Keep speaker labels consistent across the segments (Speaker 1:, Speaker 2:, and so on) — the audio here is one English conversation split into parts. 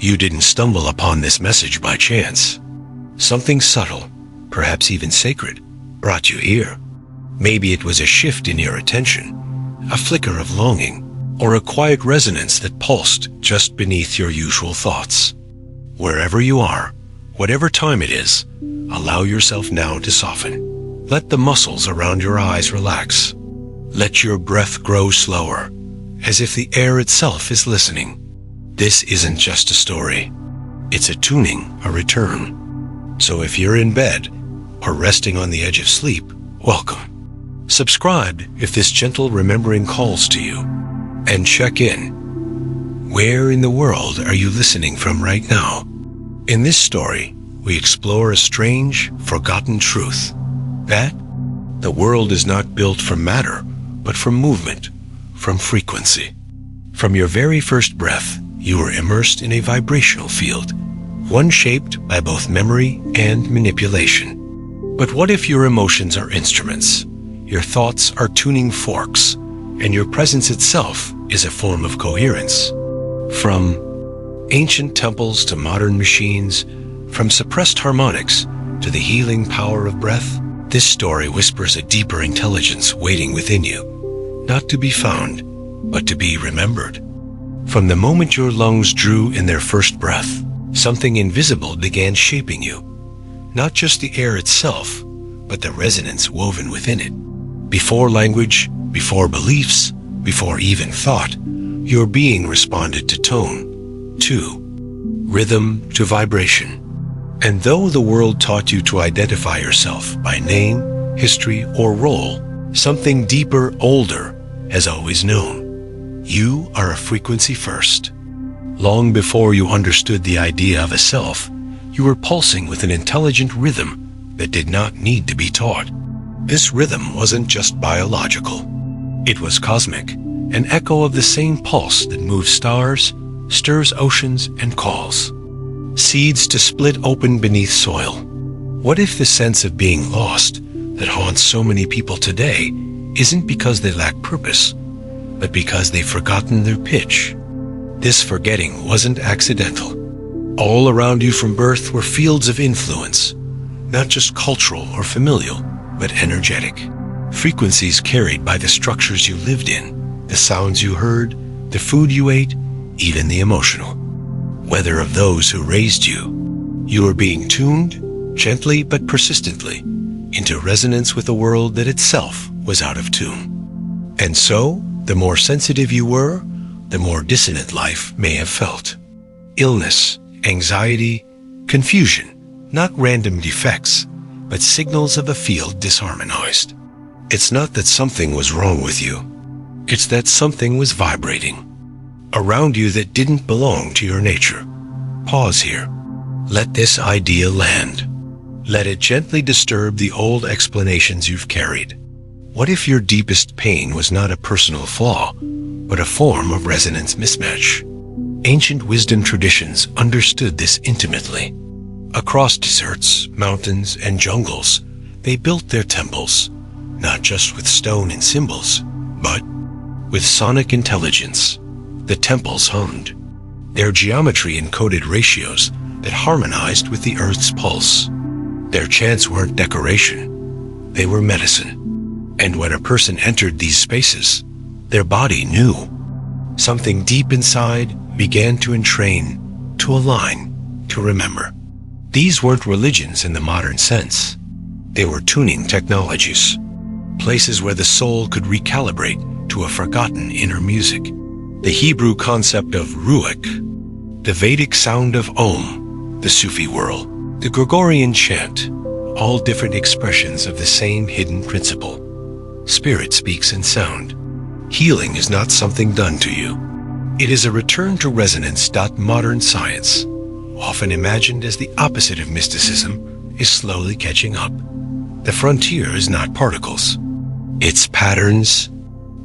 Speaker 1: You didn't stumble upon this message by chance. Something subtle, perhaps even sacred, brought you here. Maybe it was a shift in your attention, a flicker of longing, or a quiet resonance that pulsed just beneath your usual thoughts. Wherever you are, whatever time it is, allow yourself now to soften. Let the muscles around your eyes relax. Let your breath grow slower, as if the air itself is listening. This isn't just a story. It's a tuning, a return. So if you're in bed or resting on the edge of sleep, welcome. Subscribe if this gentle remembering calls to you. And check in. Where in the world are you listening from right now? In this story, we explore a strange, forgotten truth. That the world is not built from matter, but from movement, from frequency. From your very first breath, you were immersed in a vibrational field, one shaped by both memory and manipulation. But what if your emotions are instruments, your thoughts are tuning forks, and your presence itself is a form of coherence? From ancient temples to modern machines, from suppressed harmonics to the healing power of breath, this story whispers a deeper intelligence waiting within you, not to be found, but to be remembered. From the moment your lungs drew in their first breath, something invisible began shaping you. Not just the air itself, but the resonance woven within it. Before language, before beliefs, before even thought, your being responded to tone, to rhythm, to vibration. And though the world taught you to identify yourself by name, history, or role, something deeper, older, has always known. You are a frequency first. Long before you understood the idea of a self, you were pulsing with an intelligent rhythm that did not need to be taught. This rhythm wasn't just biological. It was cosmic, an echo of the same pulse that moves stars, stirs oceans, and calls seeds to split open beneath soil. What if the sense of being lost that haunts so many people today isn't because they lack purpose, but because they've forgotten their pitch? This forgetting wasn't accidental. All around you from birth were fields of influence, not just cultural or familial, but energetic. Frequencies carried by the structures you lived in, the sounds you heard, the food you ate, even the emotional. Whether of those who raised you, you were being tuned, gently but persistently, into resonance with a world that itself was out of tune. And so, the more sensitive you were, the more dissonant life may have felt. Illness, anxiety, confusion, not random defects, but signals of a field disharmonized. It's not that something was wrong with you. It's that something was vibrating around you that didn't belong to your nature. Pause here. Let this idea land. Let it gently disturb the old explanations you've carried. What if your deepest pain was not a personal flaw, but a form of resonance mismatch? Ancient wisdom traditions understood this intimately. Across deserts, mountains, and jungles, they built their temples, not just with stone and symbols, but with sonic intelligence. The temples hummed, their geometry encoded ratios that harmonized with the earth's pulse. Their chants weren't decoration, they were medicine. And when a person entered these spaces, their body knew. Something deep inside began to entrain, to align, to remember. These weren't religions in the modern sense. They were tuning technologies, places where the soul could recalibrate to a forgotten inner music. The Hebrew concept of ruach, the Vedic sound of Om, the Sufi whirl, the Gregorian chant, all different expressions of the same hidden principle. Spirit speaks in sound. Healing is not something done to you. It is a return to resonance. Modern science, often imagined as the opposite of mysticism, is slowly catching up. The frontier is not particles. It's patterns.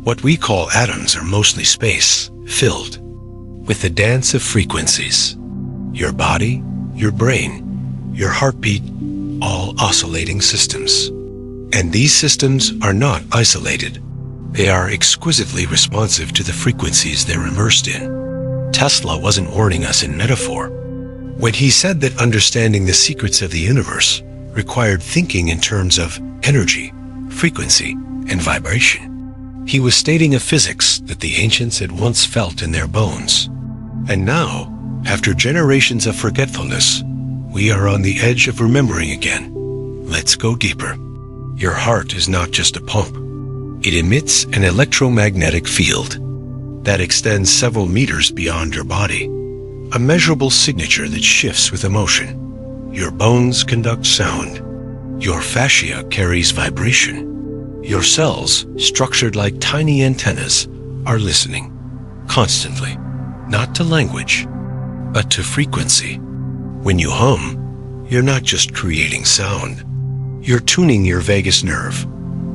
Speaker 1: What we call atoms are mostly space, filled with the dance of frequencies. Your body, your brain, your heartbeat, all oscillating systems. And these systems are not isolated. They are exquisitely responsive to the frequencies they're immersed in. Tesla wasn't warning us in metaphor. When he said that understanding the secrets of the universe required thinking in terms of energy, frequency, and vibration, he was stating a physics that the ancients had once felt in their bones. And now, after generations of forgetfulness, we are on the edge of remembering again. Let's go deeper. Your heart is not just a pump. It emits an electromagnetic field that extends several meters beyond your body, a measurable signature that shifts with emotion. Your bones conduct sound. Your fascia carries vibration. Your cells, structured like tiny antennas, are listening constantly, not to language, but to frequency. When you hum, you're not just creating sound. You're tuning your vagus nerve,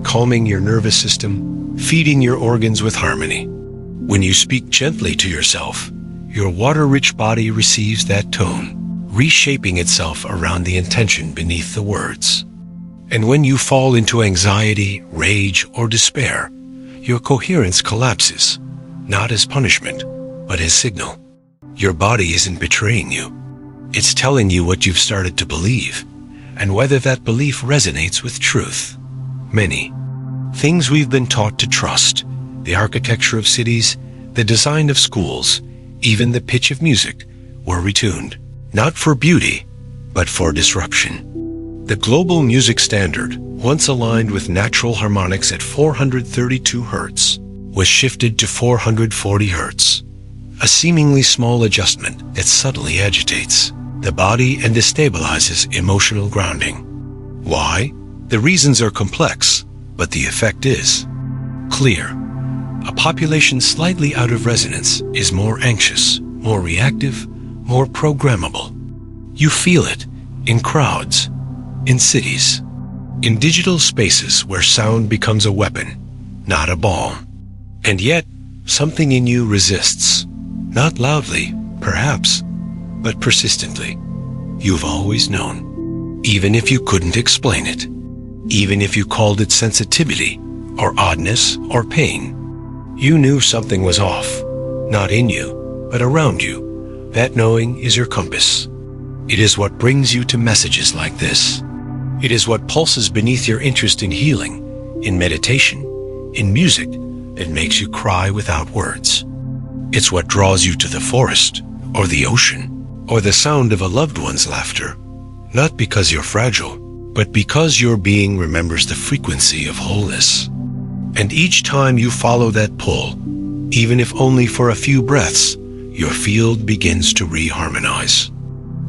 Speaker 1: calming your nervous system, feeding your organs with harmony. When you speak gently to yourself, your water-rich body receives that tone, reshaping itself around the intention beneath the words. And when you fall into anxiety, rage, or despair, your coherence collapses, not as punishment, but as signal. Your body isn't betraying you. It's telling you what you've started to believe, and whether that belief resonates with truth. Many things we've been taught to trust, the architecture of cities, the design of schools, even the pitch of music, were retuned, not for beauty, but for disruption. The global music standard, once aligned with natural harmonics at 432 Hz, was shifted to 440 Hz, a seemingly small adjustment that subtly agitates the body and destabilizes emotional grounding. Why? The reasons are complex, but the effect is clear. A population slightly out of resonance is more anxious, more reactive, more programmable. You feel it in crowds, in cities, in digital spaces where sound becomes a weapon, not a balm. And yet, something in you resists, not loudly, perhaps, but persistently. You've always known, even if you couldn't explain it, even if you called it sensitivity, or oddness, or pain. You knew something was off, not in you, but around you. That knowing is your compass. It is what brings you to messages like this. It is what pulses beneath your interest in healing, in meditation, in music that makes you cry without words. It's what draws you to the forest, or the ocean, or the sound of a loved one's laughter, not because you're fragile, but because your being remembers the frequency of wholeness. And each time you follow that pull, even if only for a few breaths, your field begins to reharmonize.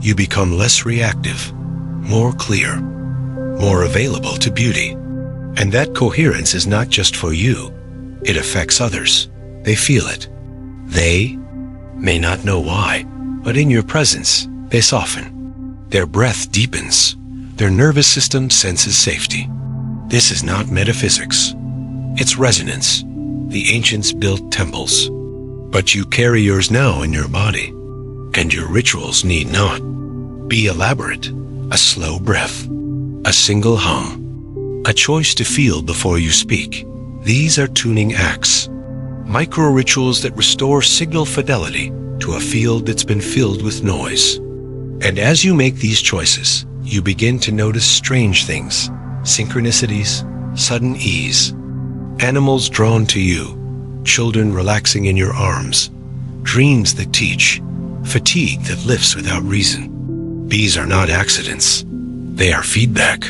Speaker 1: You become less reactive, more clear, more available to beauty. And that coherence is not just for you, it affects others. They feel it. They may not know why, but in your presence, they soften. Their breath deepens. Their nervous system senses safety. This is not metaphysics. It's resonance. The ancients built temples. But you carry yours now in your body, and your rituals need not be elaborate. A slow breath, a single hum, a choice to feel before you speak. These are tuning acts, micro-rituals that restore signal fidelity to a field that's been filled with noise. And as you make these choices, you begin to notice strange things, synchronicities, sudden ease, animals drawn to you, children relaxing in your arms, dreams that teach, fatigue that lifts without reason. These are not accidents. They are feedback.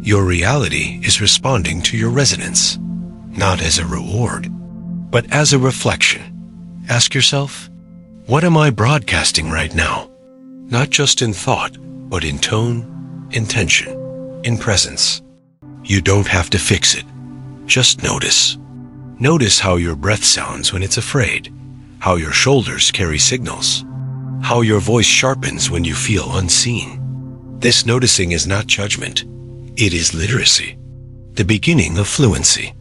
Speaker 1: Your reality is responding to your resonance, not as a reward, but as a reflection. Ask yourself, what am I broadcasting right now? Not just in thought, but in tone, intention, in presence. You don't have to fix it. Just notice. Notice how your breath sounds when it's afraid, how your shoulders carry signals, how your voice sharpens when you feel unseen. This noticing is not judgment. It is literacy, the beginning of fluency,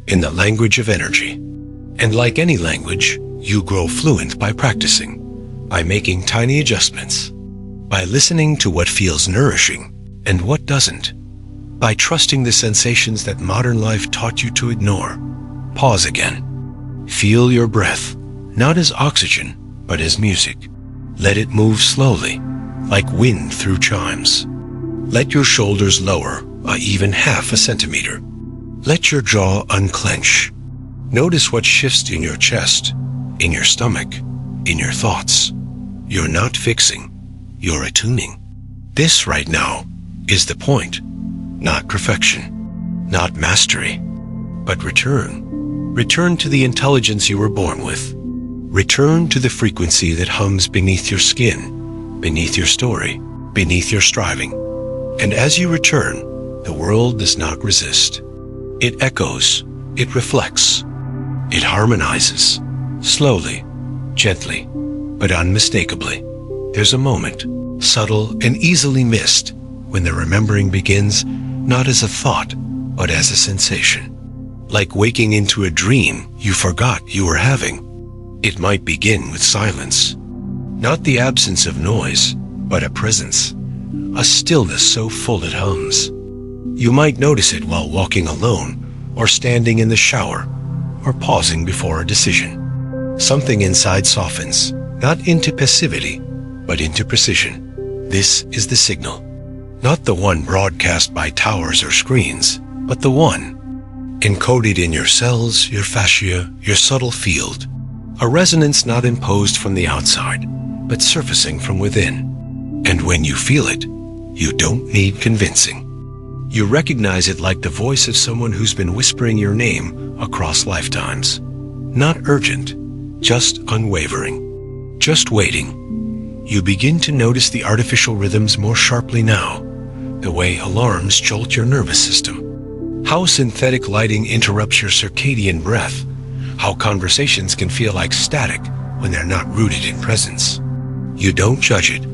Speaker 1: in the language of energy. And like any language, you grow fluent by practicing, by making tiny adjustments, by listening to what feels nourishing and what doesn't, by trusting the sensations that modern life taught you to ignore. Pause again. Feel your breath, not as oxygen, but as music. Let it move slowly, like wind through chimes. Let your shoulders lower by even half a centimeter. Let your jaw unclench. Notice what shifts in your chest, in your stomach, in your thoughts. You're not fixing, you're attuning. This right now is the point, not perfection, not mastery, but return. Return to the intelligence you were born with. Return to the frequency that hums beneath your skin, beneath your story, beneath your striving. And as you return, the world does not resist. It echoes, it reflects, it harmonizes, slowly, gently, but unmistakably. There's a moment, subtle and easily missed, when the remembering begins not as a thought, but as a sensation. Like waking into a dream you forgot you were having. It might begin with silence. Not the absence of noise, but a presence. A stillness so full it hums. You might notice it while walking alone, or standing in the shower, or pausing before a decision. Something inside softens, not into passivity, but into precision. This is the signal. Not the one broadcast by towers or screens, but the one encoded in your cells, your fascia, your subtle field. A resonance not imposed from the outside, but surfacing from within. And when you feel it, you don't need convincing. You recognize it like the voice of someone who's been whispering your name across lifetimes. Not urgent, just unwavering, just waiting. You begin to notice the artificial rhythms more sharply now, the way alarms jolt your nervous system. How synthetic lighting interrupts your circadian breath. How conversations can feel like static when they're not rooted in presence. You don't judge it.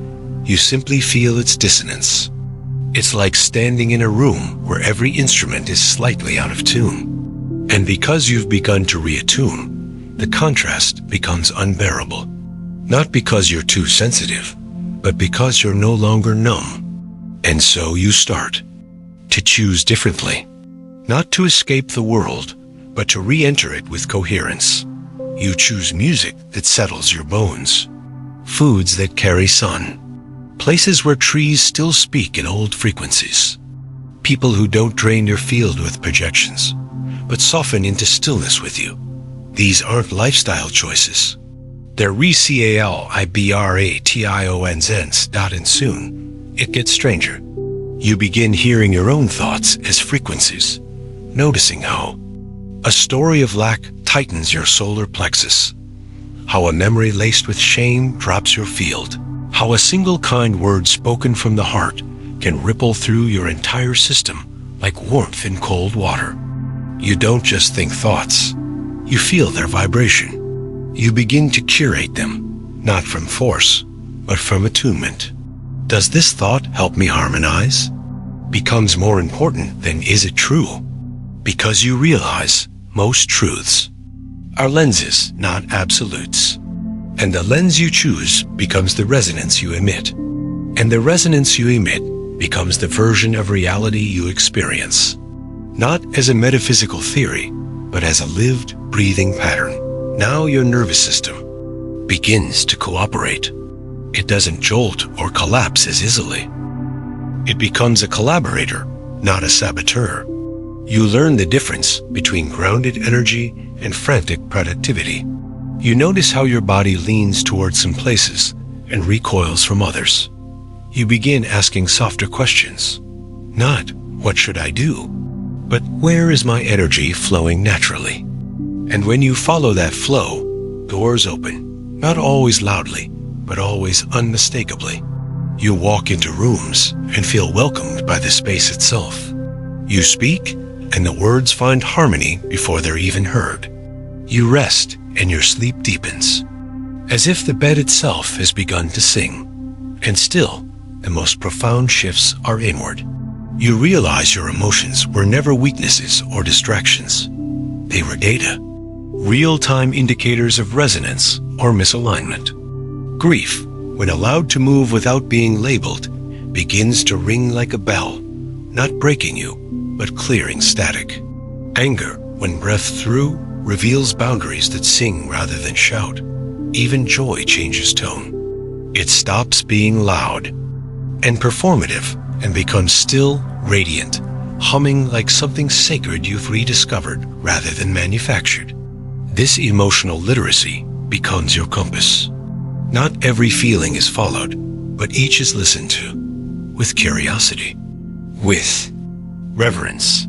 Speaker 1: You simply feel its dissonance. It's like standing in a room where every instrument is slightly out of tune. And because you've begun to reattune, the contrast becomes unbearable. Not because you're too sensitive, but because you're no longer numb. And so you start to choose differently. Not to escape the world, but to re-enter it with coherence. You choose music that settles your bones, foods that carry sun, places where trees still speak in old frequencies, people who don't drain your field with projections, but soften into stillness with you. These aren't lifestyle choices. They're recalibrations. And soon, it gets stranger. You begin hearing your own thoughts as frequencies, noticing how a story of lack tightens your solar plexus, how a memory laced with shame drops your field, how a single kind word spoken from the heart can ripple through your entire system like warmth in cold water. You don't just think thoughts, you feel their vibration. You begin to curate them, not from force, but from attunement. Does this thought help me harmonize? Becomes more important than is it true? Because you realize most truths are lenses, not absolutes. And the lens you choose becomes the resonance you emit. And the resonance you emit becomes the version of reality you experience. Not as a metaphysical theory, but as a lived, breathing pattern. Now your nervous system begins to cooperate. It doesn't jolt or collapse as easily. It becomes a collaborator, not a saboteur. You learn the difference between grounded energy and frantic productivity. You notice how your body leans towards some places and recoils from others. You begin asking softer questions. Not, what should I do? But where is my energy flowing naturally? And when you follow that flow, doors open, not always loudly, but always unmistakably. You walk into rooms and feel welcomed by the space itself. You speak, and the words find harmony before they're even heard. You rest, and your sleep deepens, as if the bed itself has begun to sing. And still, the most profound shifts are inward. You realize your emotions were never weaknesses or distractions. They were data, real-time indicators of resonance or misalignment. Grief, when allowed to move without being labeled, begins to ring like a bell, not breaking you, but clearing static. Anger, when breathed through, reveals boundaries that sing rather than shout. even joy changes tone. It stops being loud and performative and becomes still, radiant, humming like something sacred you've rediscovered rather than manufactured. This emotional literacy becomes your compass. Not every feeling is followed, but each is listened to with curiosity, with reverence,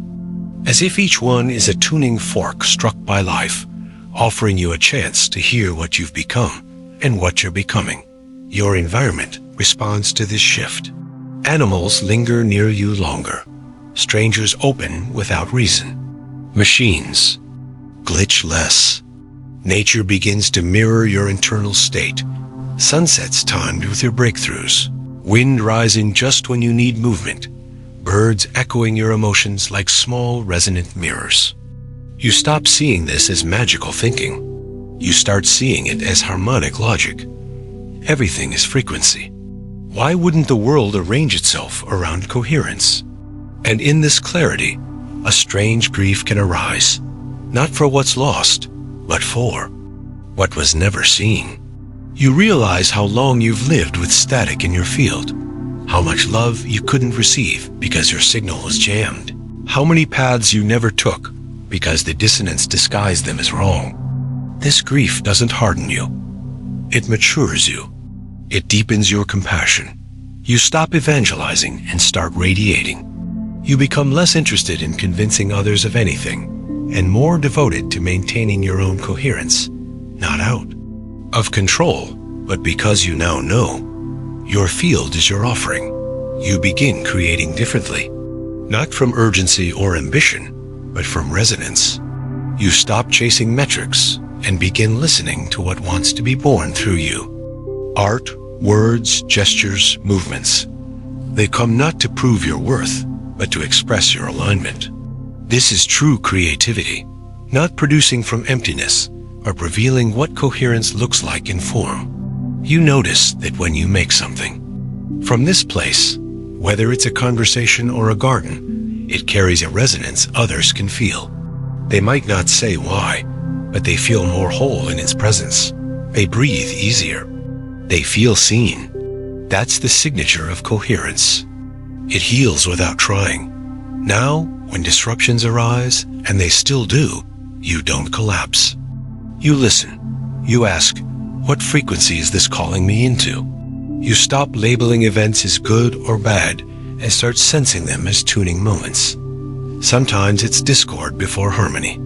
Speaker 1: as if each one is a tuning fork struck by life, offering you a chance to hear what you've become and what you're becoming. Your environment responds to this shift. Animals linger near you longer. Strangers open without reason. Machines glitch less. Nature begins to mirror your internal state. Sunsets timed with your breakthroughs. Wind rising just when you need movement. Birds echoing your emotions like small resonant mirrors. You stop seeing this as magical thinking. You start seeing it as harmonic logic. Everything is frequency. Why wouldn't the world arrange itself around coherence? And in this clarity, a strange grief can arise, not for what's lost, but for what was never seen. You realize how long you've lived with static in your field, how much love you couldn't receive because your signal was jammed, how many paths you never took because the dissonance disguised them as wrong. This grief doesn't harden you. It matures you. It deepens your compassion. You stop evangelizing and start radiating. You become less interested in convincing others of anything and more devoted to maintaining your own coherence, not out of control, but because you now know your field is your offering. You begin creating differently, not from urgency or ambition, but from resonance. You stop chasing metrics and begin listening to what wants to be born through you. Art, words, gestures, movements. They come not to prove your worth, but to express your alignment. This is true creativity, not producing from emptiness, but revealing what coherence looks like in form. You notice that when you make something from this place, whether it's a conversation or a garden, it carries a resonance others can feel. They might not say why, but they feel more whole in its presence. They breathe easier. They feel seen. That's the signature of coherence. It heals without trying. Now, when disruptions arise, and they still do, you don't collapse. You listen. You ask, what frequency is this calling me into? You stop labeling events as good or bad and start sensing them as tuning moments. Sometimes it's discord before harmony.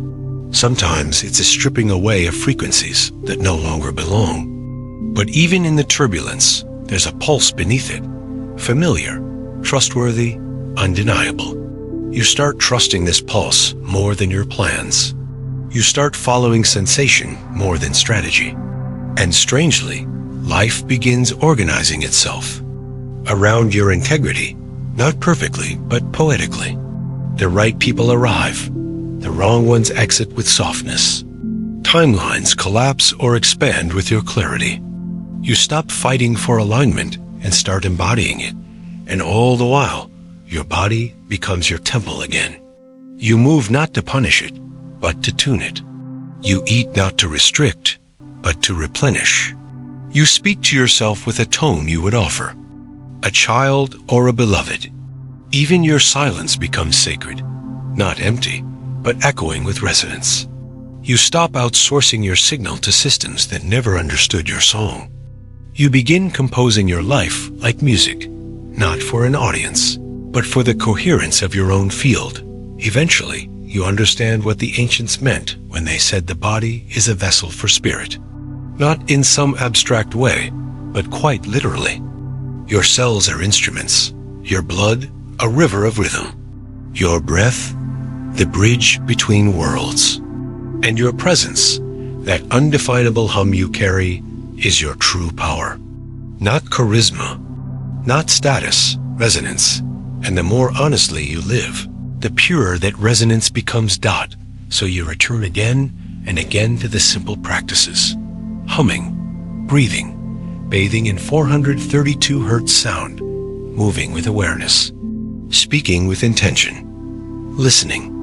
Speaker 1: Sometimes it's a stripping away of frequencies that no longer belong. But even in the turbulence, there's a pulse beneath it, familiar, trustworthy, undeniable. You start trusting this pulse more than your plans. You start following sensation more than strategy. And strangely, life begins organizing itself around your integrity, not perfectly, but poetically. The right people arrive. The wrong ones exit with softness. Timelines collapse or expand with your clarity. You stop fighting for alignment and start embodying it. And all the while, your body becomes your temple again. You move not to punish it, but to tune it. You eat not to restrict, but to replenish. You speak to yourself with a tone you would offer, a child or a beloved. Even your silence becomes sacred, not empty, but echoing with resonance. You stop outsourcing your signal to systems that never understood your song. You begin composing your life like music, not for an audience, but for the coherence of your own field. Eventually, you understand what the ancients meant when they said the body is a vessel for spirit. Not in some abstract way, but quite literally. Your cells are instruments, your blood a river of rhythm, your breath the bridge between worlds, and your presence, that undefinable hum you carry, is your true power. Not charisma, not status, resonance. And the more honestly you live, the purer that resonance becomes dot, so you return again and again to the simple practices. Humming, breathing, bathing in 432 hertz sound, moving with awareness, speaking with intention, listening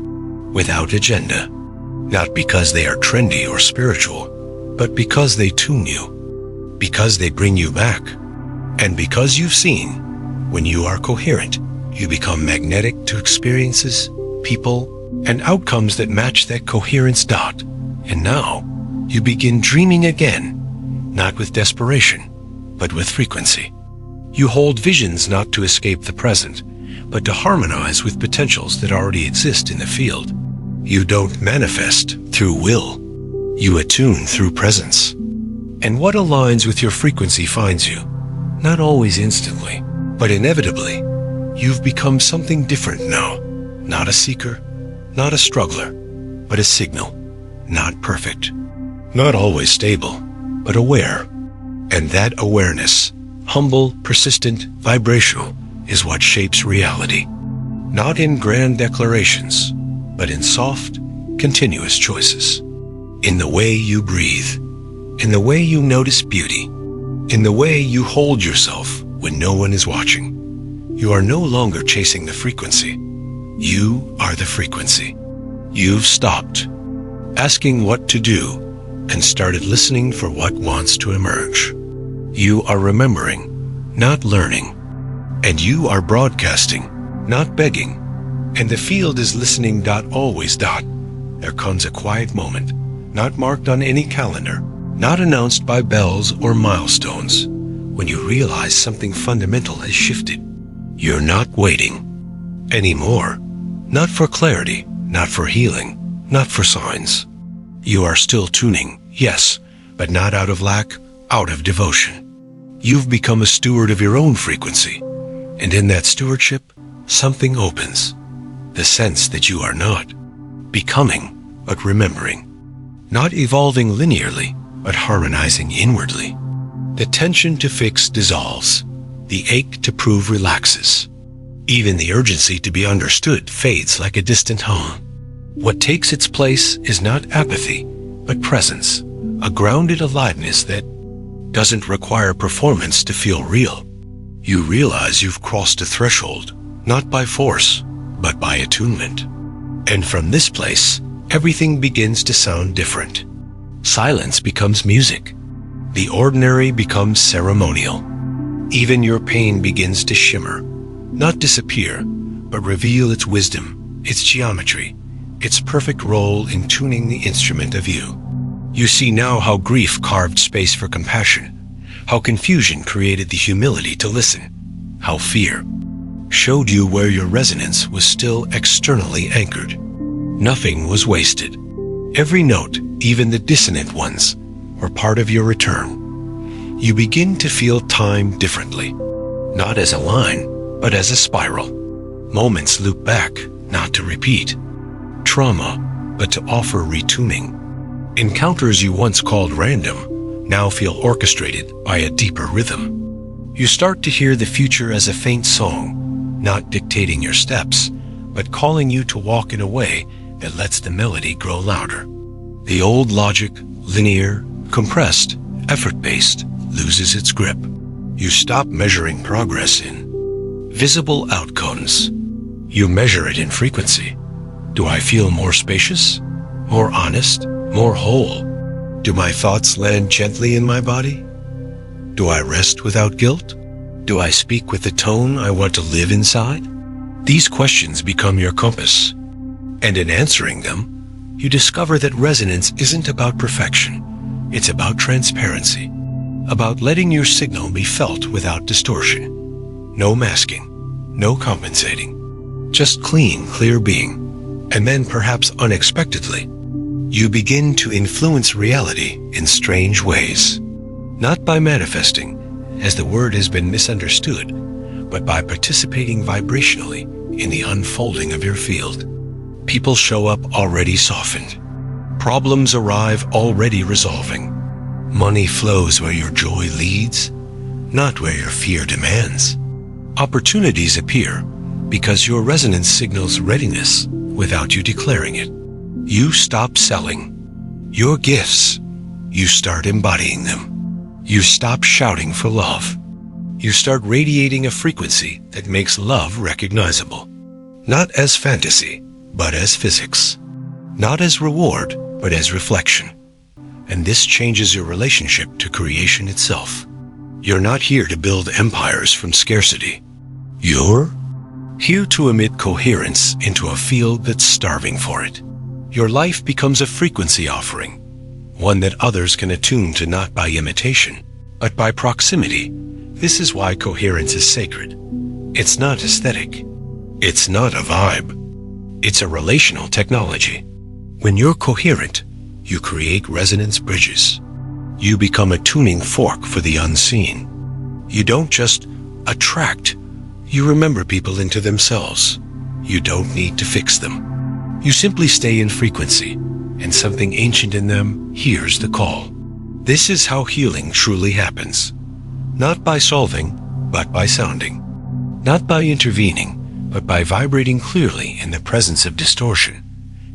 Speaker 1: without agenda, not because they are trendy or spiritual, but because they tune you, because they bring you back, and because you've seen, when you are coherent, you become magnetic to experiences, people, and outcomes that match that coherence dot. And now, you begin dreaming again, not with desperation, but with frequency. You hold visions not to escape the present, but to harmonize with potentials that already exist in the field. You don't manifest through will. You attune through presence. And what aligns with your frequency finds you, not always instantly, but inevitably. You've become something different now. Not a seeker, not a struggler, but a signal. Not perfect, not always stable, but aware. And that awareness, humble, persistent, vibrational, is what shapes reality. Not in grand declarations, but in soft, continuous choices. In the way you breathe, in the way you notice beauty, in the way you hold yourself when no one is watching. You are no longer chasing the frequency. You are the frequency. You've stopped asking what to do and started listening for what wants to emerge. You are remembering, not learning. And you are broadcasting, not begging. And the field is listening. Always. There comes a quiet moment, not marked on any calendar, not announced by bells or milestones, when you realize something fundamental has shifted. You're not waiting anymore. Not for clarity, not for healing, not for signs. You are still tuning, yes, but not out of lack, out of devotion. You've become a steward of your own frequency, and in that stewardship, something opens. The sense that you are not becoming, but remembering. Not evolving linearly, but harmonizing inwardly. The tension to fix dissolves. The ache to prove relaxes. Even the urgency to be understood fades like a distant hum. What takes its place is not apathy, but presence, a grounded aliveness that doesn't require performance to feel real. You realize you've crossed a threshold, not by force, but by attunement. And from this place, everything begins to sound different. Silence becomes music. The ordinary becomes ceremonial. Even your pain begins to shimmer, not disappear, but reveal its wisdom, its geometry, its perfect role in tuning the instrument of you. You see now how grief carved space for compassion, how confusion created the humility to listen, how fear showed you where your resonance was still externally anchored. Nothing was wasted. Every note, even the dissonant ones, were part of your return. You begin to feel time differently, not as a line, but as a spiral. Moments loop back, not to repeat. Trauma, but to offer retuning. Encounters you once called random now feel orchestrated by a deeper rhythm. You start to hear the future as a faint song, not dictating your steps, but calling you to walk in a way that lets the melody grow louder. The old logic, linear, compressed, effort-based, loses its grip. You stop measuring progress in visible outcomes. You measure it in frequency. Do I feel more spacious, more honest, more whole? Do my thoughts land gently in my body? Do I rest without guilt? Do I speak with the tone I want to live inside? These questions become your compass. And in answering them, you discover that resonance isn't about perfection. It's about transparency, about letting your signal be felt without distortion. No masking, no compensating, just clean, clear being. And then, perhaps unexpectedly, you begin to influence reality in strange ways. Not by manifesting, as the word has been misunderstood, but by participating vibrationally in the unfolding of your field. People show up already softened. Problems arrive already resolving. Money flows where your joy leads, not where your fear demands. Opportunities appear because your resonance signals readiness without you declaring it. You stop selling your gifts. You start embodying them. You stop shouting for love. You start radiating a frequency that makes love recognizable. Not as fantasy, but as physics. Not as reward, but as reflection. and this changes your relationship to creation itself. You're not here to build empires from scarcity. You're here to emit coherence into a field that's starving for it. Your life becomes a frequency offering, one that others can attune to not by imitation, but by proximity. This is why coherence is sacred. It's not aesthetic. It's not a vibe. It's a relational technology. When you're coherent, you create resonance bridges. You become a tuning fork for the unseen. You don't just attract, you remember people into themselves. You don't need to fix them. You simply stay in frequency, and something ancient in them hears the call. This is how healing truly happens. Not by solving, but by sounding. Not by intervening, but by vibrating clearly in the presence of distortion,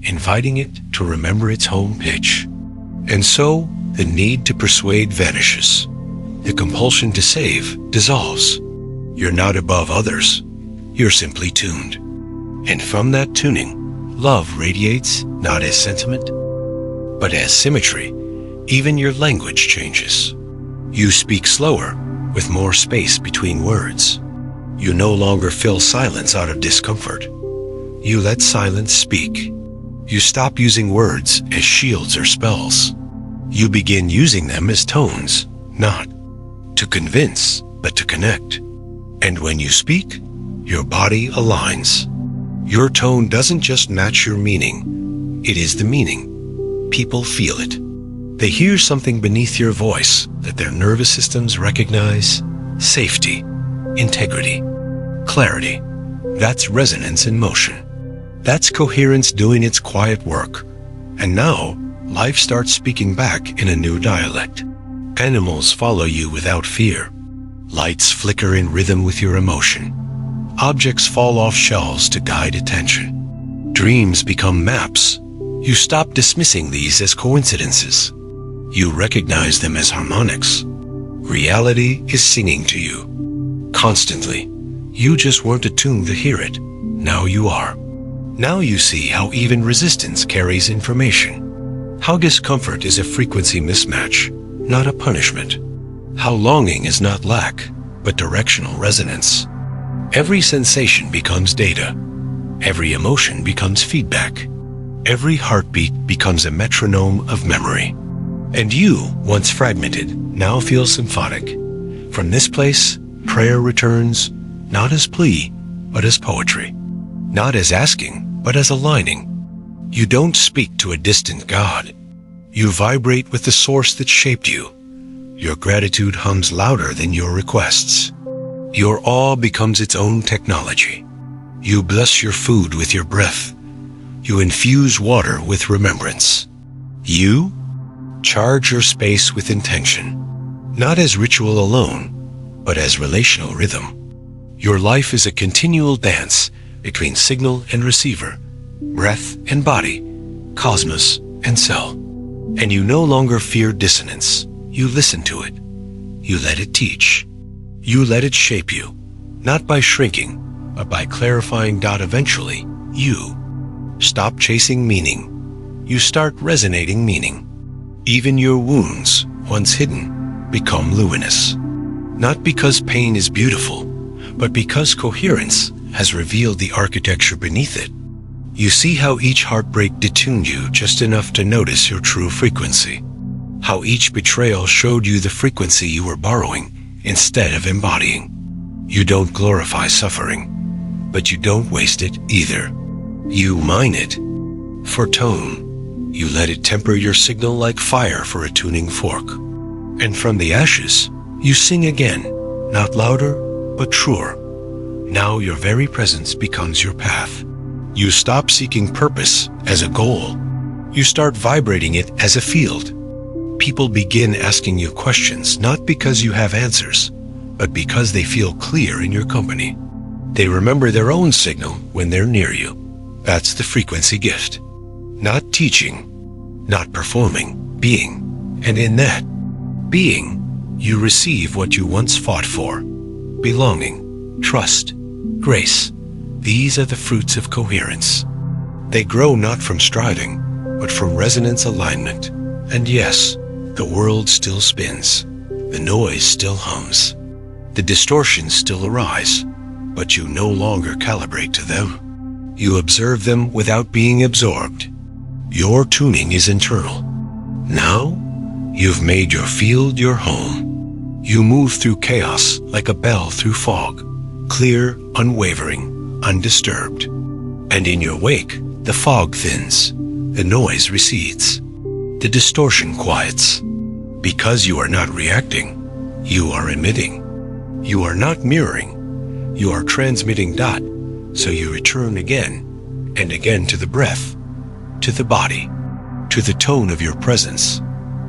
Speaker 1: inviting it to remember its home pitch. And so, the need to persuade vanishes. The compulsion to save dissolves. You're not above others. You're simply tuned. And from that tuning, love radiates not as sentiment, but as symmetry. Even your language changes. You speak slower, with more space between words. You no longer fill silence out of discomfort. You let silence speak. You stop using words as shields or spells. You begin using them as tones, not to convince, but to connect. And when you speak, your body aligns. Your tone doesn't just match your meaning, it is the meaning. People feel it. They hear something beneath your voice that their nervous systems recognize: safety, integrity, clarity. That's resonance in motion. That's coherence doing its quiet work. And now, life starts speaking back in a new dialect. Animals follow you without fear. Lights flicker in rhythm with your emotion. Objects fall off shelves to guide attention. Dreams become maps. You stop dismissing these as coincidences. You recognize them as harmonics. Reality is singing to you. Constantly. You just weren't attuned to hear it. Now you are. Now you see how even resistance carries information. How discomfort is a frequency mismatch, not a punishment. How longing is not lack, but directional resonance. Every sensation becomes data. Every emotion becomes feedback. Every heartbeat becomes a metronome of memory. And you, once fragmented, now feel symphonic. From this place, prayer returns, not as plea, but as poetry. Not as asking, but as aligning. You don't speak to a distant God. You vibrate with the source that shaped you. Your gratitude hums louder than your requests. Your awe becomes its own technology. You bless your food with your breath. You infuse water with remembrance. You charge your space with intention, not as ritual alone, but as relational rhythm. Your life is a continual dance between signal and receiver, breath and body, cosmos and cell. And you no longer fear dissonance. You listen to it. You let it teach. You let it shape you, not by shrinking, but by clarifying. Eventually, you stop chasing meaning. You start resonating meaning. Even your wounds, once hidden, become luminous. Not because pain is beautiful, but because coherence has revealed the architecture beneath it. You see how each heartbreak detuned you just enough to notice your true frequency. How each betrayal showed you the frequency you were borrowing instead of embodying. You don't glorify suffering, but you don't waste it either. You mine it for tone. You let it temper your signal like fire for a tuning fork. And from the ashes, you sing again, not louder, but truer. Now your very presence becomes your path. You stop seeking purpose as a goal. You start vibrating it as a field. People begin asking you questions not because you have answers, but because they feel clear in your company. They remember their own signal when they're near you. That's the frequency gift. Not teaching, not performing, being. And in that being, you receive what you once fought for: belonging, trust, grace. These are the fruits of coherence. They grow not from striving, but from resonance alignment. And yes, The world still spins. The noise still hums. The distortions still arise, but you no longer calibrate to them. You observe them without being absorbed. Your tuning is internal. Now, you've made your field your home. You move through chaos like a bell through fog, clear, unwavering, undisturbed. And in your wake, the fog thins, the noise recedes, the distortion quiets. Because you are not reacting, you are emitting. You are not mirroring, you are transmitting dot, so you return again and again to the breath, to the body, to the tone of your presence,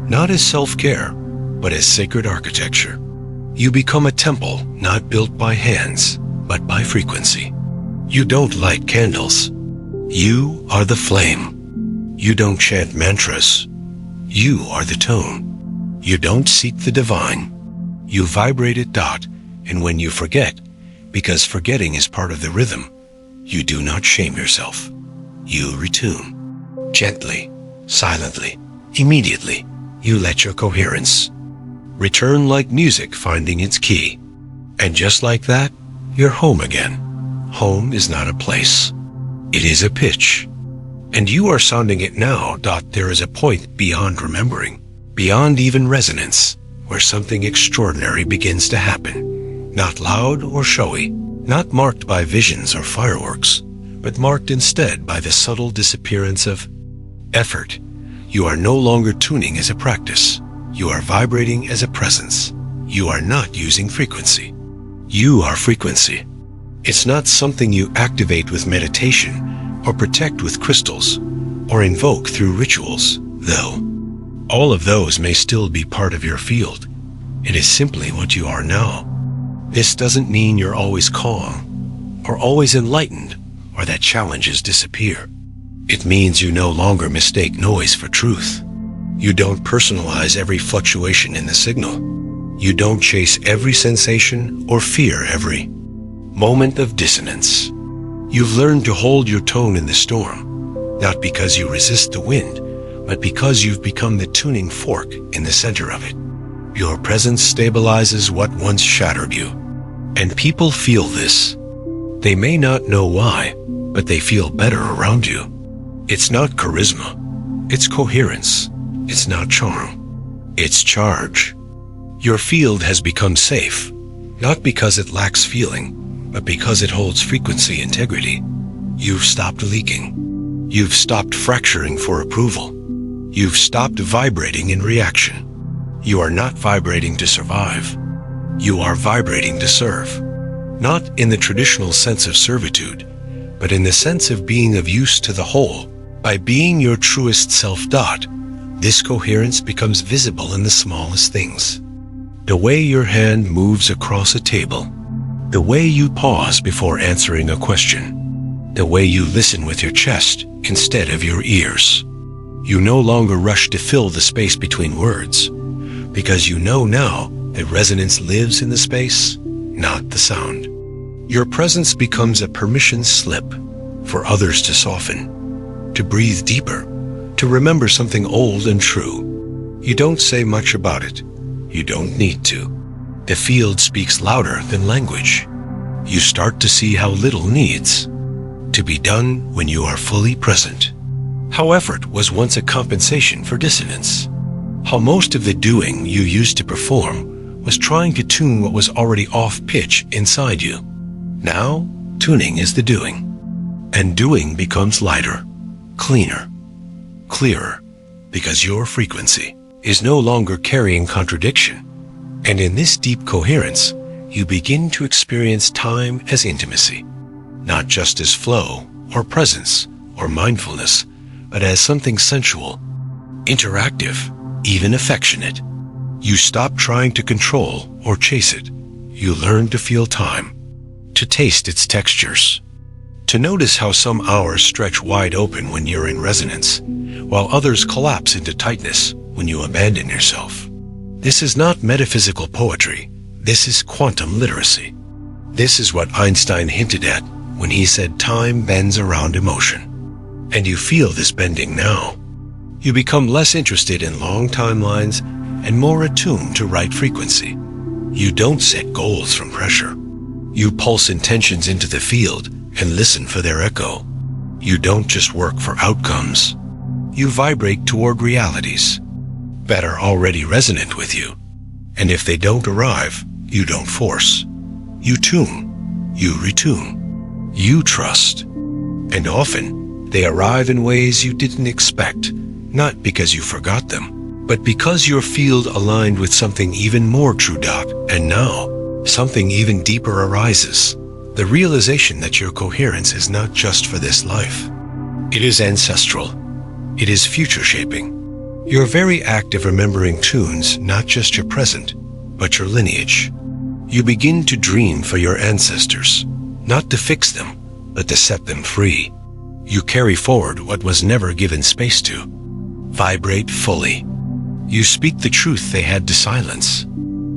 Speaker 1: not as self-care, but as sacred architecture. You become a temple not built by hands, but by frequency. You don't light candles. You are the flame. You don't chant mantras. You are the tone. You don't seek the divine. You vibrate at dot, and when you forget, because forgetting is part of the rhythm, you do not shame yourself. You retune. Gently, silently, immediately, you let your coherence return like music finding its key. And just like that, you're home again. Home is not a place. It is a pitch. And you are sounding it now. There is a point beyond remembering, beyond even resonance, where something extraordinary begins to happen. Not loud or showy, not marked by visions or fireworks, but marked instead by the subtle disappearance of effort. You are no longer tuning as a practice. You are vibrating as a presence. You are not using frequency. You are frequency. It's not something you activate with meditation or protect with crystals or invoke through rituals, though. All of those may still be part of your field. It is simply what you are now. This doesn't mean you're always calm or always enlightened or that challenges disappear. It means you no longer mistake noise for truth. You don't personalize every fluctuation in the signal. You don't chase every sensation or fear every moment of dissonance. You've learned to hold your tone in the storm, not because you resist the wind, but because you've become the tuning fork in the center of it. Your presence stabilizes what once shattered you. And people feel this. They may not know why, but they feel better around you. It's not charisma. It's coherence. It's not charm. It's charge. Your field has become safe, not because it lacks feeling, but because it holds frequency integrity. You've stopped leaking. You've stopped fracturing for approval. You've stopped vibrating in reaction. You are not vibrating to survive. You are vibrating to serve. Not in the traditional sense of servitude, but in the sense of being of use to the whole. By being your truest self. This coherence becomes visible in the smallest things. The way your hand moves across a table, the way you pause before answering a question, the way you listen with your chest instead of your ears. You no longer rush to fill the space between words, because you know now that resonance lives in the space, not the sound. Your presence becomes a permission slip for others to soften, to breathe deeper, to remember something old and true. You don't say much about it. You don't need to. The field speaks louder than language. You start to see how little needs to be done when you are fully present. How effort was once a compensation for dissonance. How most of the doing you used to perform was trying to tune what was already off pitch inside you. Now, tuning is the doing. And doing becomes lighter, cleaner, clearer, because your frequency is no longer carrying contradiction. And in this deep coherence, you begin to experience time as intimacy, not just as flow or presence or mindfulness, but as something sensual, interactive, even affectionate. You stop trying to control or chase it. You learn to feel time, to taste its textures, to notice how some hours stretch wide open when you're in resonance, while others collapse into tightness when you abandon yourself. This is not metaphysical poetry. This is quantum literacy. This is what Einstein hinted at when he said time bends around emotion. And you feel this bending now. You become less interested in long timelines and more attuned to right frequency. You don't set goals from pressure. You pulse intentions into the field and listen for their echo. You don't just work for outcomes. You vibrate toward realities that are already resonant with you. And if they don't arrive, you don't force. You tune. You retune. You trust. And often, they arrive in ways you didn't expect, not because you forgot them, but because your field aligned with something even more true, Doc. And now, something even deeper arises. The realization that your coherence is not just for this life. It is ancestral. It is future-shaping. Your very act of remembering tunes not just your present, but your lineage. You begin to dream for your ancestors, not to fix them, but to set them free. You carry forward what was never given space to. Vibrate fully. You speak the truth they had to silence.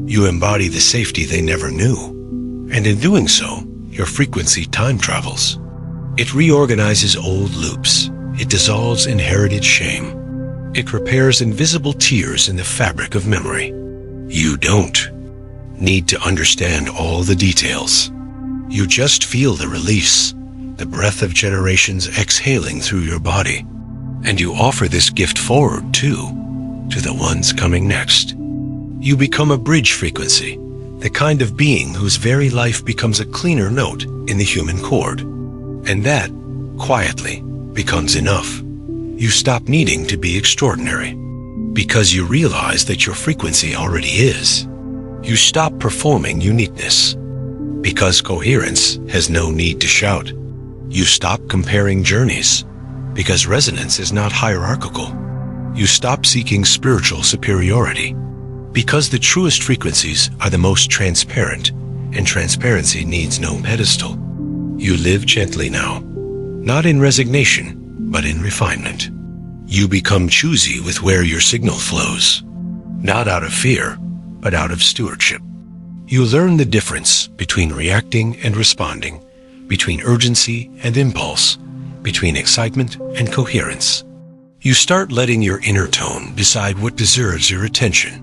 Speaker 1: You embody the safety they never knew. And in doing so, your frequency time travels. It reorganizes old loops. It dissolves inherited shame. It repairs invisible tears in the fabric of memory. You don't need to understand all the details. You just feel the release, the breath of generations exhaling through your body. And you offer this gift forward, too, to the ones coming next. You become a bridge frequency, the kind of being whose very life becomes a cleaner note in the human chord. And that, quietly, becomes enough. You stop needing to be extraordinary, because you realize that your frequency already is. You stop performing uniqueness, because coherence has no need to shout. You stop comparing journeys, because resonance is not hierarchical. You stop seeking spiritual superiority, because the truest frequencies are the most transparent, and transparency needs no pedestal. You live gently now, not in resignation, but in refinement. You become choosy with where your signal flows, not out of fear, but out of stewardship. You learn the difference between reacting and responding, between urgency and impulse, between excitement and coherence. You start letting your inner tone decide what deserves your attention.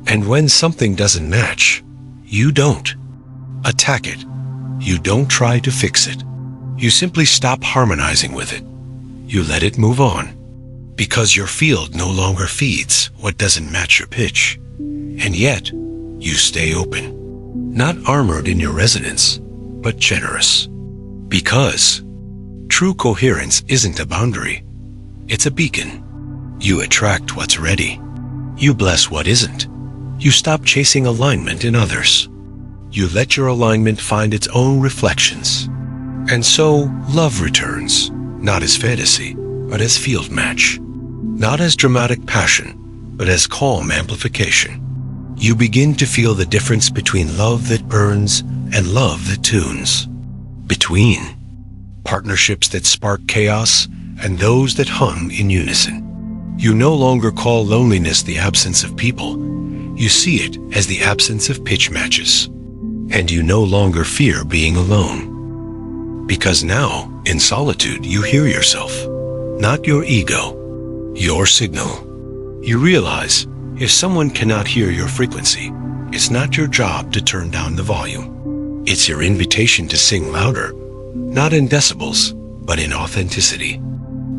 Speaker 1: And when something doesn't match, you don't attack it. You don't try to fix it. You simply stop harmonizing with it. You let it move on, because your field no longer feeds what doesn't match your pitch. And yet, you stay open, not armored in your resonance, but generous. Because true coherence isn't a boundary, it's a beacon. You attract what's ready. You bless what isn't. You stop chasing alignment in others. You let your alignment find its own reflections. And so, love returns, not as fantasy, but as field match. Not as dramatic passion, but as calm amplification. You begin to feel the difference between love that burns and love that tunes. Between partnerships that spark chaos and those that hum in unison. You no longer call loneliness the absence of people. You see it as the absence of pitch matches. And you no longer fear being alone. Because now, in solitude, you hear yourself, not your ego, your signal. You realize, if someone cannot hear your frequency, it's not your job to turn down the volume. It's your invitation to sing louder, not in decibels, but in authenticity.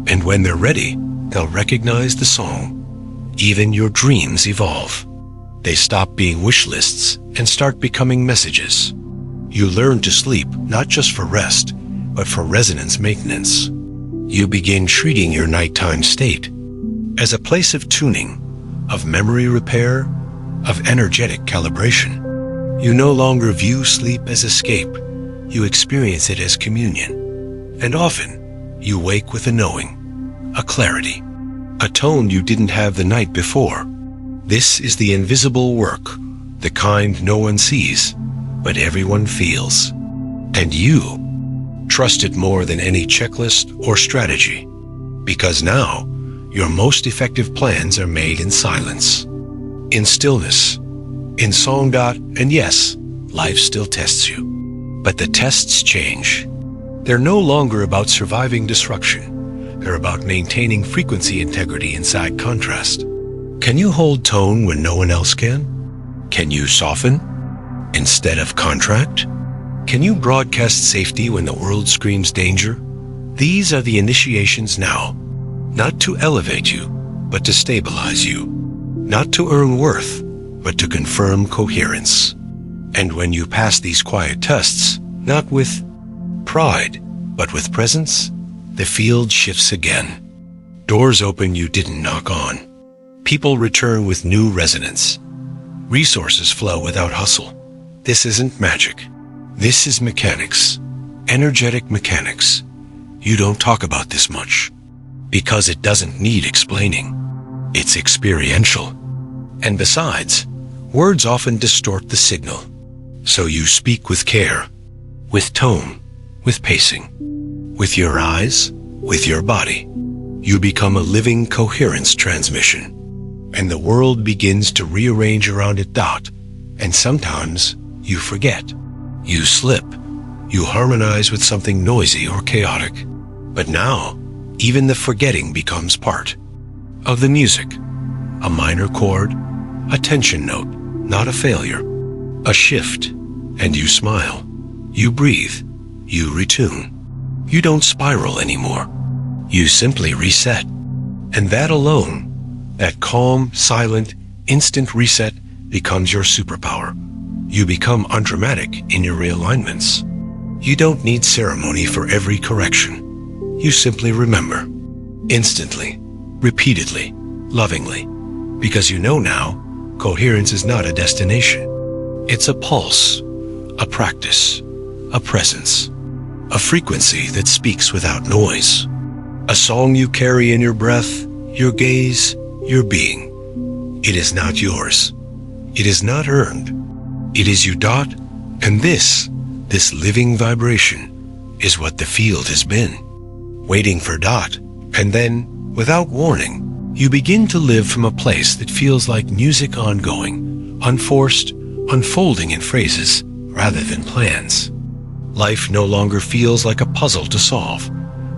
Speaker 1: And when they're ready, they'll recognize the song. Even your dreams evolve. They stop being wish lists and start becoming messages. You learn to sleep not just for rest, but for resonance maintenance. You begin treating your nighttime state as a place of tuning, of memory repair, of energetic calibration. You no longer view sleep as escape. You experience it as communion. And often, you wake with a knowing, a clarity, a tone you didn't have the night before. This is the invisible work, the kind no one sees, but everyone feels. And you trust it more than any checklist or strategy, because now your most effective plans are made in silence, in stillness, in song. And yes, life still tests you, but the tests change. They're no longer about surviving disruption. They're about maintaining frequency integrity inside contrast. Can you hold tone when no one else can? Can you soften instead of contract? Can you broadcast safety when the world screams danger? These are the initiations now, not to elevate you, but to stabilize you, not to earn worth, but to confirm coherence. And when you pass these quiet tests, not with pride, but with presence, the field shifts again. Doors open you didn't knock on. People return with new resonance. Resources flow without hustle. This isn't magic. This is mechanics. Energetic mechanics. You don't talk about this much because it doesn't need explaining. It's experiential. And besides, words often distort the signal. So you speak with care, with tone, with pacing, with your eyes, with your body. You become a living coherence transmission. And the world begins to rearrange around it. And sometimes you forget. You slip. You harmonize with something noisy or chaotic. But now, even the forgetting becomes part of the music. A minor chord, a tension note, not a failure. A shift, and you smile. You breathe. You retune. You don't spiral anymore. You simply reset. And that alone, that calm, silent, instant reset becomes your superpower. You become undramatic in your realignments. You don't need ceremony for every correction. You simply remember. Instantly, repeatedly, lovingly. Because you know now, coherence is not a destination. It's a pulse, a practice, a presence, a frequency that speaks without noise. A song you carry in your breath, your gaze, your being. It is not yours. It is not earned. It is you. And this living vibration is what the field has been, waiting for . And then, without warning, you begin to live from a place that feels like music ongoing, unforced, unfolding in phrases rather than plans. Life no longer feels like a puzzle to solve,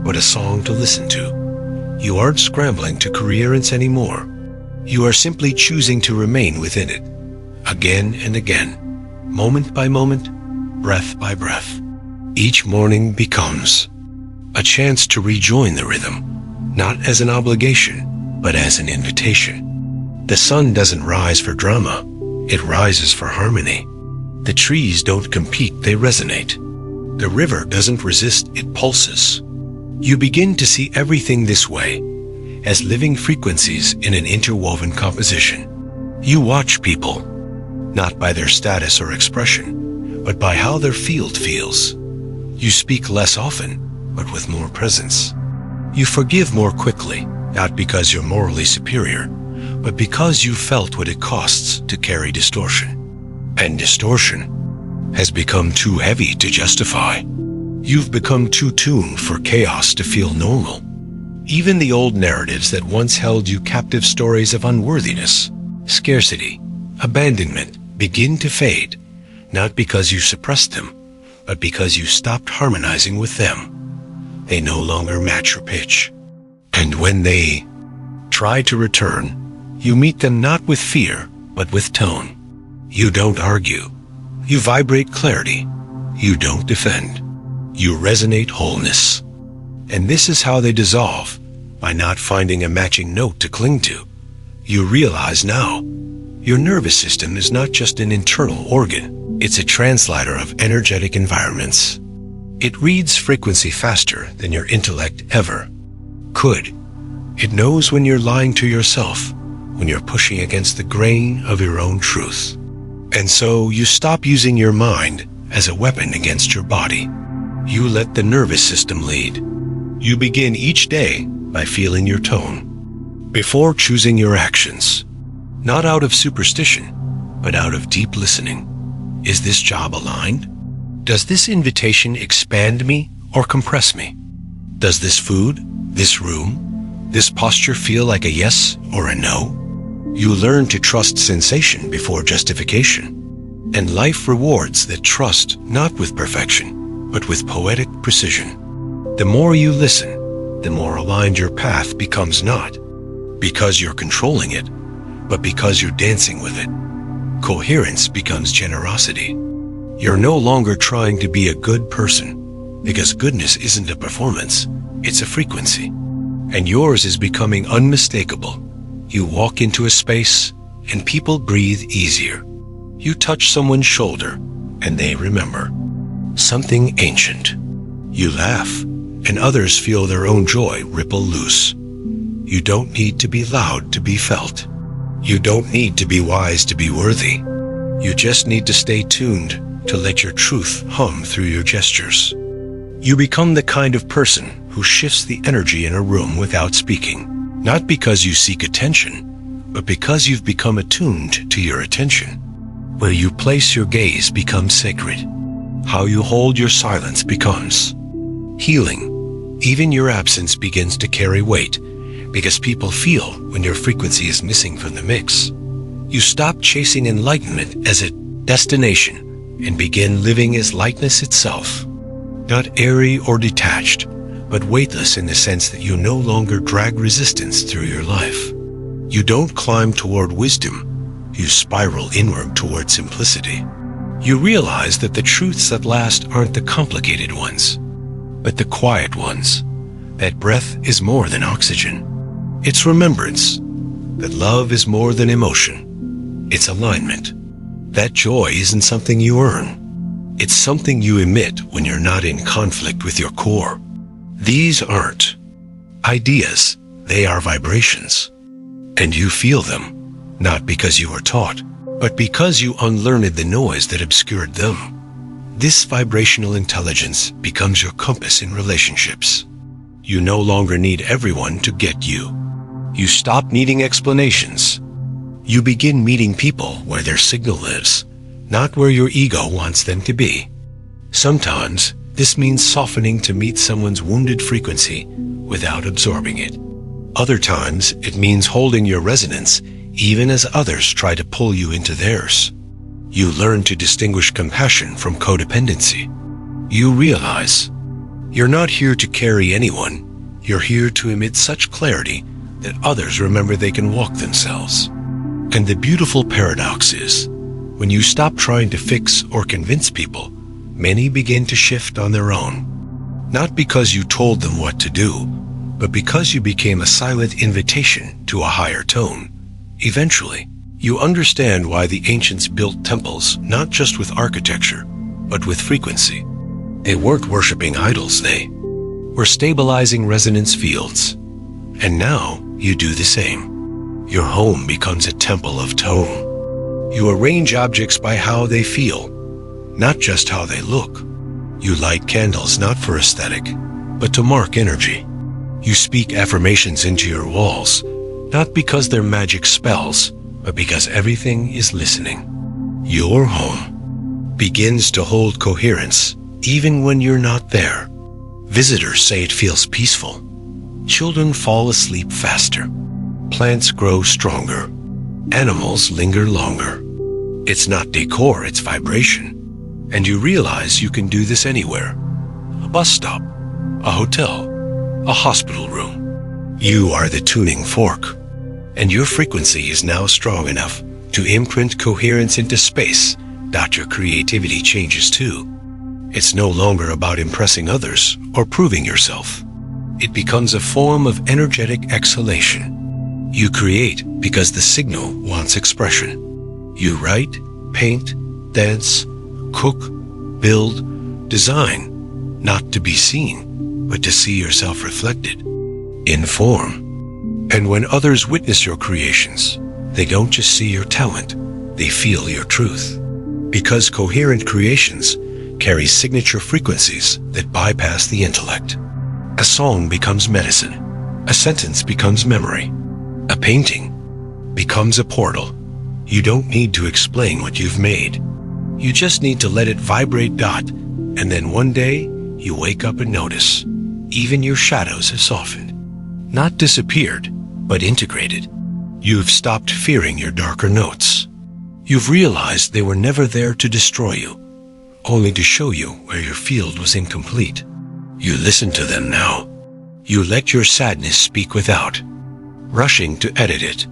Speaker 1: but a song to listen to. You aren't scrambling to coherence anymore. You are simply choosing to remain within it, again and again, moment by moment, breath by breath. Each morning becomes a chance to rejoin the rhythm, not as an obligation, but as an invitation. The sun doesn't rise for drama, it rises for harmony. The trees don't compete, they resonate. The river doesn't resist, it pulses. You begin to see everything this way, as living frequencies in an interwoven composition. You watch people, not by their status or expression, but by how their field feels. You speak less often, but with more presence. You forgive more quickly, not because you're morally superior, but because you felt what it costs to carry distortion. And distortion has become too heavy to justify. You've become too tuned for chaos to feel normal. Even the old narratives that once held you captive, stories of unworthiness, scarcity, abandonment, begin to fade, not because you suppressed them, but because you stopped harmonizing with them. They no longer match your pitch. And when they try to return, you meet them not with fear, but with tone. You don't argue. You vibrate clarity. You don't defend. You resonate wholeness. And this is how they dissolve, by not finding a matching note to cling to. You realize now, your nervous system is not just an internal organ. It's a translator of energetic environments. It reads frequency faster than your intellect ever could. It knows when you're lying to yourself, when you're pushing against the grain of your own truth. And so you stop using your mind as a weapon against your body. You let the nervous system lead. You begin each day by feeling your tone, before choosing your actions, not out of superstition, but out of deep listening. Is this job aligned? Does this invitation expand me or compress me? Does this food, this room, this posture feel like a yes or a no? You learn to trust sensation before justification. And life rewards that trust, not with perfection, but with poetic precision. The more you listen, the more aligned your path becomes, not because you're controlling it, but because you're dancing with it. Coherence becomes generosity. You're no longer trying to be a good person, because goodness isn't a performance, it's a frequency. And yours is becoming unmistakable. You walk into a space, and people breathe easier. You touch someone's shoulder, and they remember. Something ancient. You laugh, and others feel their own joy ripple loose. You don't need to be loud to be felt. You don't need to be wise to be worthy. You just need to stay tuned to let your truth hum through your gestures. You become the kind of person who shifts the energy in a room without speaking, not because you seek attention, but because you've become attuned to your attention. Where you place your gaze becomes sacred. How you hold your silence becomes healing. Even your absence begins to carry weight, because people feel when your frequency is missing from the mix. You stop chasing enlightenment as a destination and begin living as lightness itself. Not airy or detached, but weightless in the sense that you no longer drag resistance through your life. You don't climb toward wisdom, you spiral inward toward simplicity. You realize that the truths that last aren't the complicated ones, but the quiet ones. That breath is more than oxygen. It's remembrance. That love is more than emotion. It's alignment. That joy isn't something you earn. It's something you emit when you're not in conflict with your core. These aren't ideas. They are vibrations. And you feel them, not because you were taught, but because you unlearned the noise that obscured them. This vibrational intelligence becomes your compass in relationships. You no longer need everyone to get you. You stop needing explanations. You begin meeting people where their signal lives, not where your ego wants them to be. Sometimes this means softening to meet someone's wounded frequency without absorbing it. Other times it means holding your resonance even as others try to pull you into theirs. You learn to distinguish compassion from codependency. You realize you're not here to carry anyone. You're here to emit such clarity that others remember they can walk themselves. And the beautiful paradox is, when you stop trying to fix or convince people, many begin to shift on their own. Not because you told them what to do, but because you became a silent invitation to a higher tone. Eventually, you understand why the ancients built temples not just with architecture, but with frequency. They weren't worshiping idols, they were stabilizing resonance fields. And now you do the same. Your home becomes a temple of tone. You arrange objects by how they feel, not just how they look. You light candles not for aesthetic, but to mark energy. You speak affirmations into your walls, not because they're magic spells, but because everything is listening. Your home begins to hold coherence even when you're not there. Visitors say it feels peaceful. Children fall asleep faster. Plants grow stronger. Animals linger longer. It's not decor, it's vibration. And you realize you can do this anywhere. A bus stop, a hotel, a hospital room. You are the tuning fork. And your frequency is now strong enough to imprint coherence into space. Your creativity changes too. It's no longer about impressing others or proving yourself. It becomes a form of energetic exhalation. You create because the signal wants expression. You write, paint, dance, cook, build, design, not to be seen, but to see yourself reflected in form. And when others witness your creations, they don't just see your talent, they feel your truth. Because coherent creations carry signature frequencies that bypass the intellect. A song becomes medicine. A sentence becomes memory. A painting becomes a portal. You don't need to explain what you've made. You just need to let it vibrate. And then one day, you wake up and notice, even your shadows have softened. Not disappeared, but integrated. You've stopped fearing your darker notes. You've realized they were never there to destroy you, only to show you where your field was incomplete. You listen to them now. You let your sadness speak without rushing to edit it.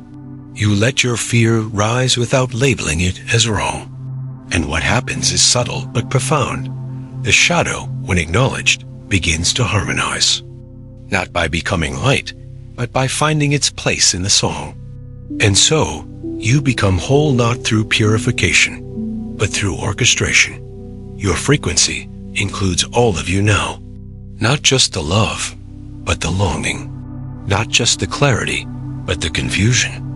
Speaker 1: You let your fear rise without labeling it as wrong. And what happens is subtle but profound. The shadow, when acknowledged, begins to harmonize. Not by becoming light, but by finding its place in the song. And so, you become whole not through purification, but through orchestration. Your frequency includes all of you now. Not just the love, but the longing. Not just the clarity, but the confusion.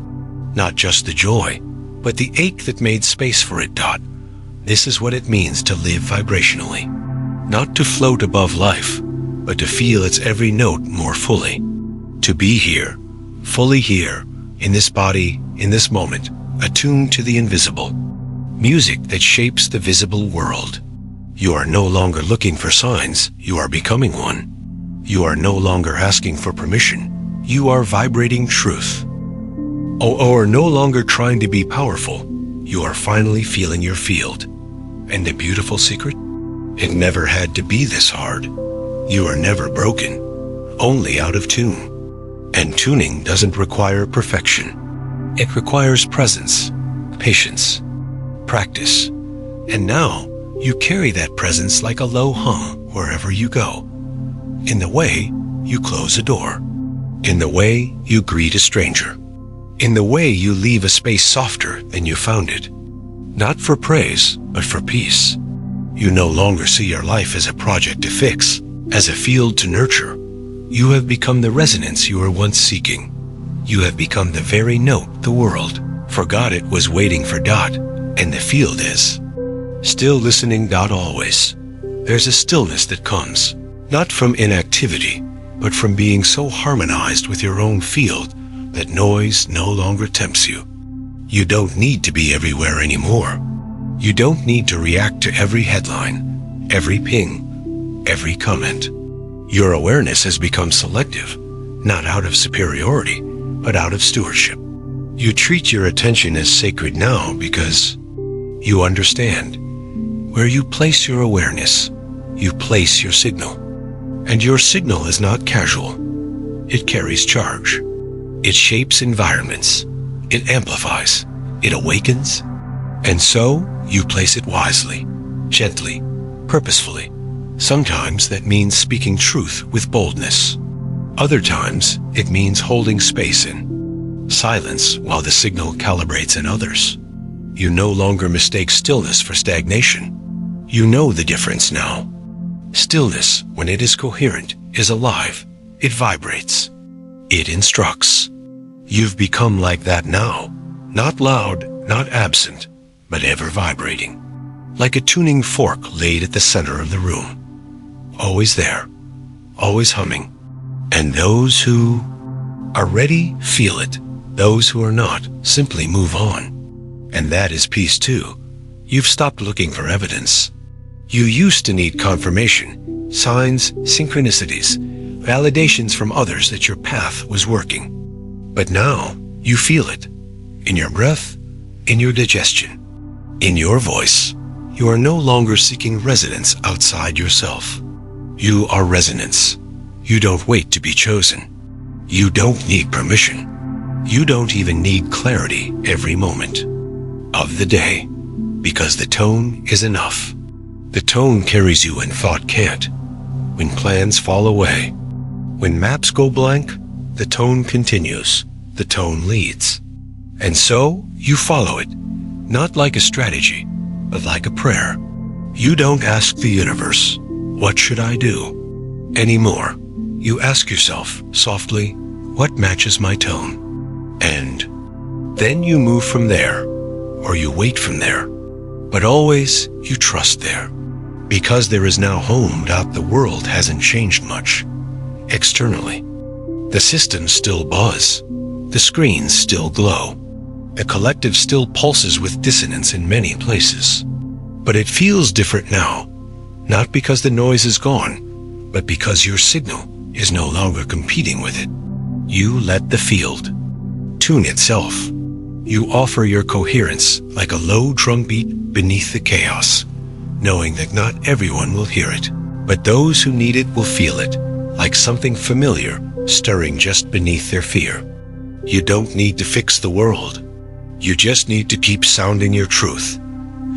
Speaker 1: Not just the joy, but the ache that made space for it. This is what it means to live vibrationally. Not to float above life, but to feel its every note more fully. To be here, fully here, in this body, in this moment, attuned to the invisible. Music that shapes the visible world. You are no longer looking for signs, you are becoming one. You are no longer asking for permission, you are vibrating truth. Or no longer trying to be powerful, you are finally feeling your field. And the beautiful secret? It never had to be this hard. You are never broken, only out of tune. And tuning doesn't require perfection. It requires presence, patience, practice. And now, you carry that presence like a low hum wherever you go. In the way you close a door. In the way you greet a stranger. In the way you leave a space softer than you found it. Not for praise, but for peace. You no longer see your life as a project to fix, as a field to nurture. You have become the resonance you were once seeking. You have become the very note the world forgot it was waiting for. And the field is still listening. Always. There's a stillness that comes, not from inactivity, but from being so harmonized with your own field that noise no longer tempts you. You don't need to be everywhere anymore. You don't need to react to every headline, every ping, every comment. Your awareness has become selective, not out of superiority, but out of stewardship. You treat your attention as sacred now because you understand. Where you place your awareness, you place your signal. And your signal is not casual. It carries charge. It shapes environments. It amplifies. It awakens. And so, you place it wisely, gently, purposefully. Sometimes that means speaking truth with boldness. Other times, it means holding space in silence while the signal calibrates in others. You no longer mistake stillness for stagnation. You know the difference now. Stillness, when it is coherent, is alive. It vibrates. It instructs. You've become like that now. Not loud, not absent, but ever vibrating. Like a tuning fork laid at the center of the room. Always there, always humming. And those who are ready feel it. Those who are not simply move on. And that is peace too. You've stopped looking for evidence. You used to need confirmation, signs, synchronicities, validations from others that your path was working. But now, you feel it. In your breath, in your digestion, in your voice. You are no longer seeking resonance outside yourself. You are resonance. You don't wait to be chosen. You don't need permission. You don't even need clarity every moment of the day, because the tone is enough. The tone carries you when thought can't, when plans fall away. When maps go blank, the tone continues, the tone leads. And so, you follow it, not like a strategy, but like a prayer. You don't ask the universe, what should I do? Anymore. You ask yourself, softly, what matches my tone? And then you move from there, or you wait from there. But always, you trust there. Because there is now home. The world hasn't changed much. Externally. The systems still buzz. The screens still glow. The collective still pulses with dissonance in many places. But it feels different now. Not because the noise is gone, but because your signal is no longer competing with it. You let the field tune itself. You offer your coherence like a low drum beat beneath the chaos, knowing that not everyone will hear it, but those who need it will feel it, like something familiar stirring just beneath their fear. You don't need to fix the world. You just need to keep sounding your truth.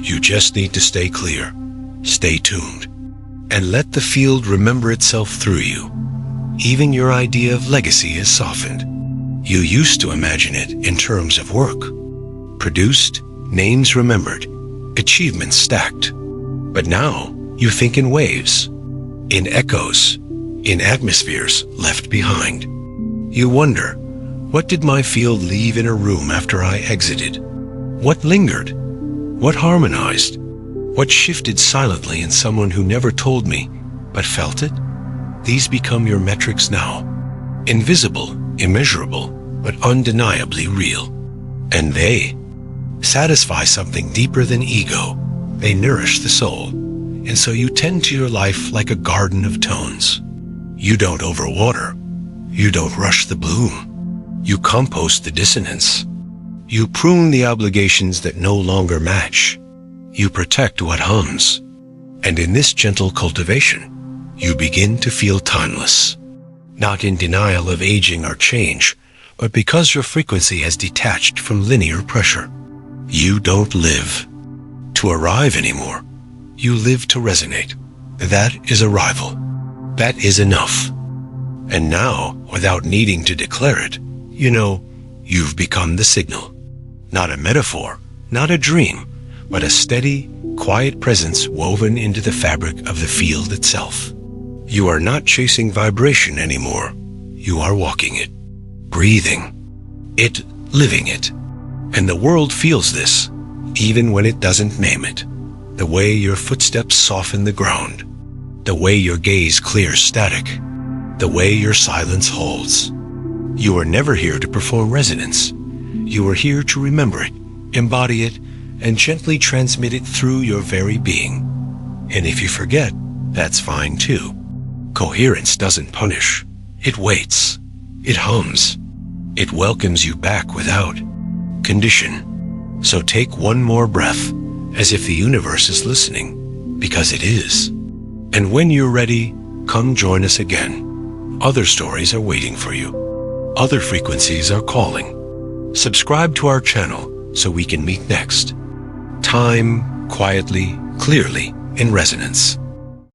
Speaker 1: You just need to stay clear, stay tuned, and let the field remember itself through you. Even your idea of legacy is softened. You used to imagine it in terms of work. Produced, names remembered, achievements stacked. But now you think in waves, in echoes, in atmospheres left behind. You wonder, what did my field leave in a room after I exited? What lingered? What harmonized? What shifted silently in someone who never told me, but felt it? These become your metrics now. Invisible, immeasurable, but undeniably real. And they satisfy something deeper than ego. They nourish the soul. And so you tend to your life like a garden of tones. You don't overwater. You don't rush the bloom. You compost the dissonance. You prune the obligations that no longer match. You protect what hums. And in this gentle cultivation, you begin to feel timeless. Not in denial of aging or change, but because your frequency has detached from linear pressure. You don't live to arrive anymore. You live to resonate. That is arrival. That is enough. And now, without needing to declare it, you know, you've become the signal. Not a metaphor, not a dream, but a steady, quiet presence woven into the fabric of the field itself. You are not chasing vibration anymore. You are walking it, breathing it, living it. And the world feels this, even when it doesn't name it. The way your footsteps soften the ground, the way your gaze clears static, the way your silence holds. You are never here to perform resonance. You are here to remember it, embody it, and gently transmit it through your very being. And if you forget, that's fine too. Coherence doesn't punish. It waits. It hums. It welcomes you back without condition. So take one more breath, as if the universe is listening, because it is. And when you're ready, come join us again. Other stories are waiting for you. Other frequencies are calling. Subscribe to our channel so we can meet next. Time, quietly, clearly, in resonance.